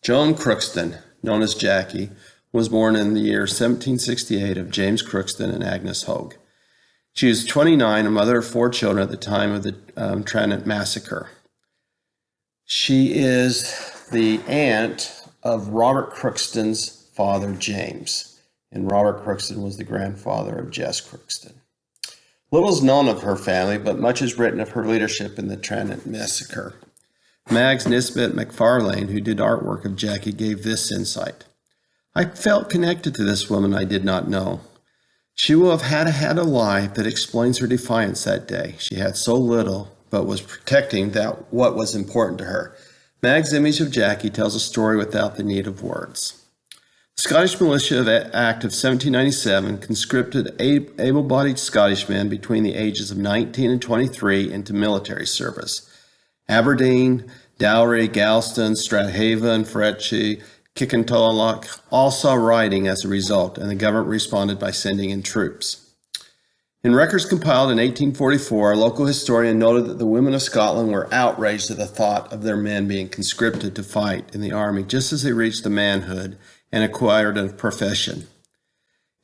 Joan Crookston, known as Jackie, was born in the year 1768 of James Crookston and Agnes Hogue. She was 29, a mother of 4 children at the time of the Tranent Massacre. She is the aunt of Robert Crookston's father, James, and Robert Crookston was the grandfather of Jess Crookston. Little is known of her family, but much is written of her leadership in the Tranent Massacre. Mags Nisbet McFarlane, who did artwork of Jackie, gave this insight. I felt connected to this woman I did not know. She will have had a life that explains her defiance that day. She had so little, but was protecting that what was important to her. Mag's image of Jackie tells a story without the need of words. The Scottish Militia Act of 1797 conscripted able-bodied Scottish men between the ages of 19 and 23 into military service. Aberdeen, Dowry, Galston, Strathaven, Frechy, Kickentolloch all saw rioting as a result, and the government responded by sending in troops. In records compiled in 1844, a local historian noted that the women of Scotland were outraged at the thought of their men being conscripted to fight in the army just as they reached the manhood and acquired a profession.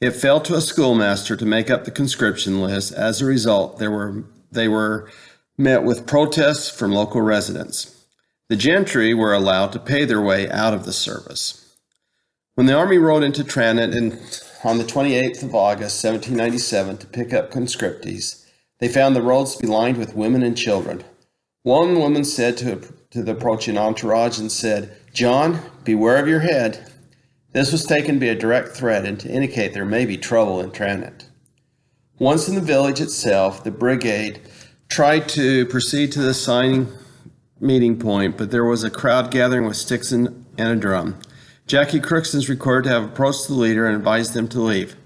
It fell to a schoolmaster to make up the conscription list. As a result, they were met with protests from local residents. The gentry were allowed to pay their way out of the service. When the army rode into Tranent on the 28th of August, 1797, to pick up conscriptees, they found the roads to be lined with women and children. One woman said to the approaching entourage and said, "John, beware of your head." This was taken to be a direct threat and to indicate there may be trouble in Tranent. Once in the village itself, the brigade tried to proceed to the signing meeting point, but there was a crowd gathering with sticks and a drum. Jackie Crookston is recorded to have approached the leader and advised them to leave.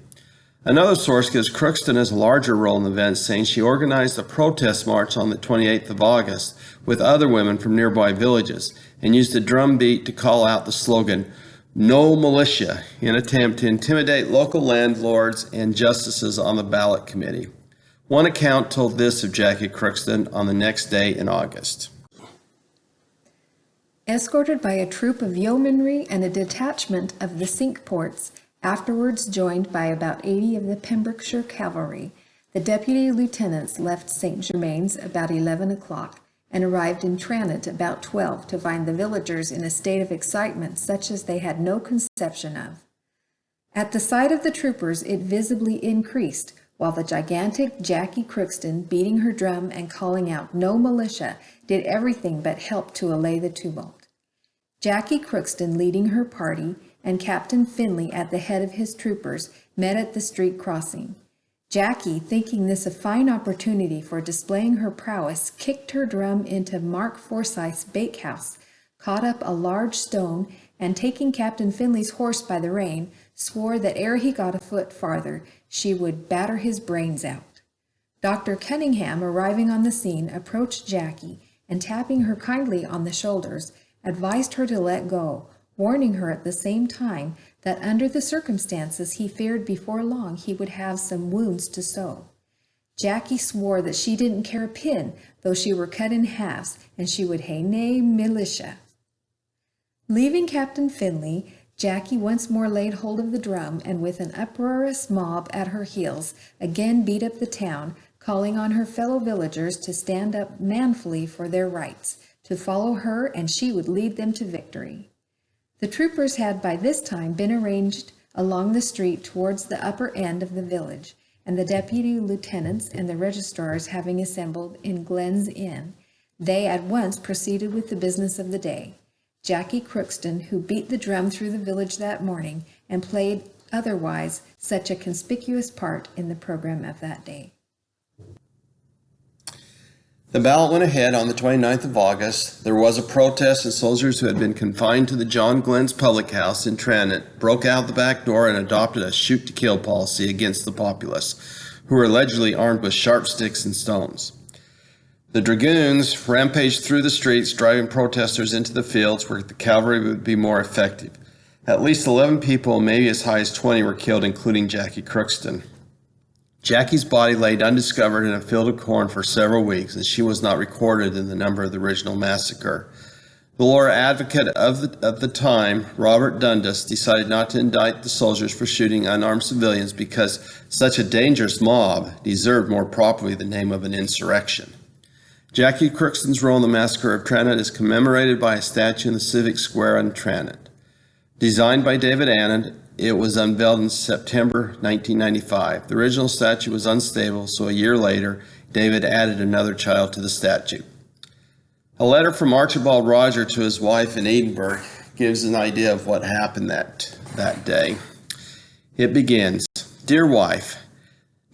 Another source gives Crookston as a larger role in the event, saying she organized a protest march on the 28th of August with other women from nearby villages and used a drum beat to call out the slogan, "No militia," in an attempt to intimidate local landlords and justices on the ballot committee. One account told this of Jackie Crookston on the next day in August. Escorted by a troop of yeomanry and a detachment of the Cinque Ports, afterwards joined by about 80 of the Pembrokeshire cavalry, the deputy lieutenants left St. Germain's about 11 o'clock and arrived in Tranent about 12 to find the villagers in a state of excitement such as they had no conception of. At the sight of the troopers it visibly increased, while the gigantic Jackie Crookston, beating her drum and calling out "No militia," did everything but help to allay the tumult. Jackie Crookston, leading her party, and Captain Finley at the head of his troopers, met at the street crossing. Jackie, thinking this a fine opportunity for displaying her prowess, kicked her drum into Mark Forsyth's bakehouse, caught up a large stone, and taking Captain Finley's horse by the rein, swore that ere he got a foot farther, she would batter his brains out. Dr. Cunningham, arriving on the scene, approached Jackie, and tapping her kindly on the shoulders, advised her to let go, warning her at the same time that under the circumstances he feared before long he would have some wounds to sew. Jackie swore that she didn't care a pin, though she were cut in halves, and she would hae nae militia. Leaving Captain Finley, Jackie once more laid hold of the drum, and with an uproarious mob at her heels, again beat up the town, calling on her fellow villagers to stand up manfully for their rights, to follow her, and she would lead them to victory. The troopers had by this time been arranged along the street towards the upper end of the village, and the deputy lieutenants and the registrars having assembled in Glen's Inn, they at once proceeded with the business of the day. Jackie Crookston, who beat the drum through the village that morning and played otherwise such a conspicuous part in the program of that day. The ballot went ahead on the 29th of August. There was a protest, and soldiers who had been confined to the John Glenn's public house in Tranent broke out the back door and adopted a shoot-to-kill policy against the populace, who were allegedly armed with sharp sticks and stones. The dragoons rampaged through the streets, driving protesters into the fields where the cavalry would be more effective. At least 11 people, maybe as high as 20, were killed, including Jackie Crookston. Jackie's body laid undiscovered in a field of corn for several weeks, and she was not recorded in the number of the original massacre. The law advocate of the time, Robert Dundas, decided not to indict the soldiers for shooting unarmed civilians because such a dangerous mob deserved more properly the name of an insurrection. Jackie Crookston's role in the Massacre of Tranent is commemorated by a statue in the Civic Square in Tranent. Designed by David Annand, it was unveiled in September 1995. The original statue was unstable, so a year later, David added another child to the statue. A letter from Archibald Roger to his wife in Edinburgh gives an idea of what happened that day. It begins, "Dear wife,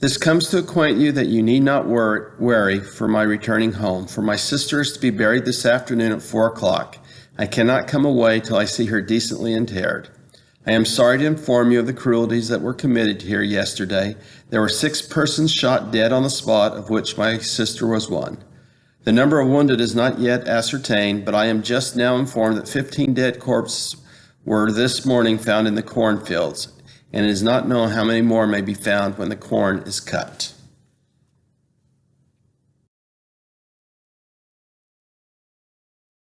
this comes to acquaint you that you need not worry for my returning home, for my sister is to be buried this afternoon at 4 o'clock. I cannot come away till I see her decently interred. I am sorry to inform you of the cruelties that were committed here yesterday. There were 6 persons shot dead on the spot, of which my sister was one. The number of wounded is not yet ascertained, but I am just now informed that 15 dead corpses were this morning found in the cornfields, and it is not known how many more may be found when the corn is cut."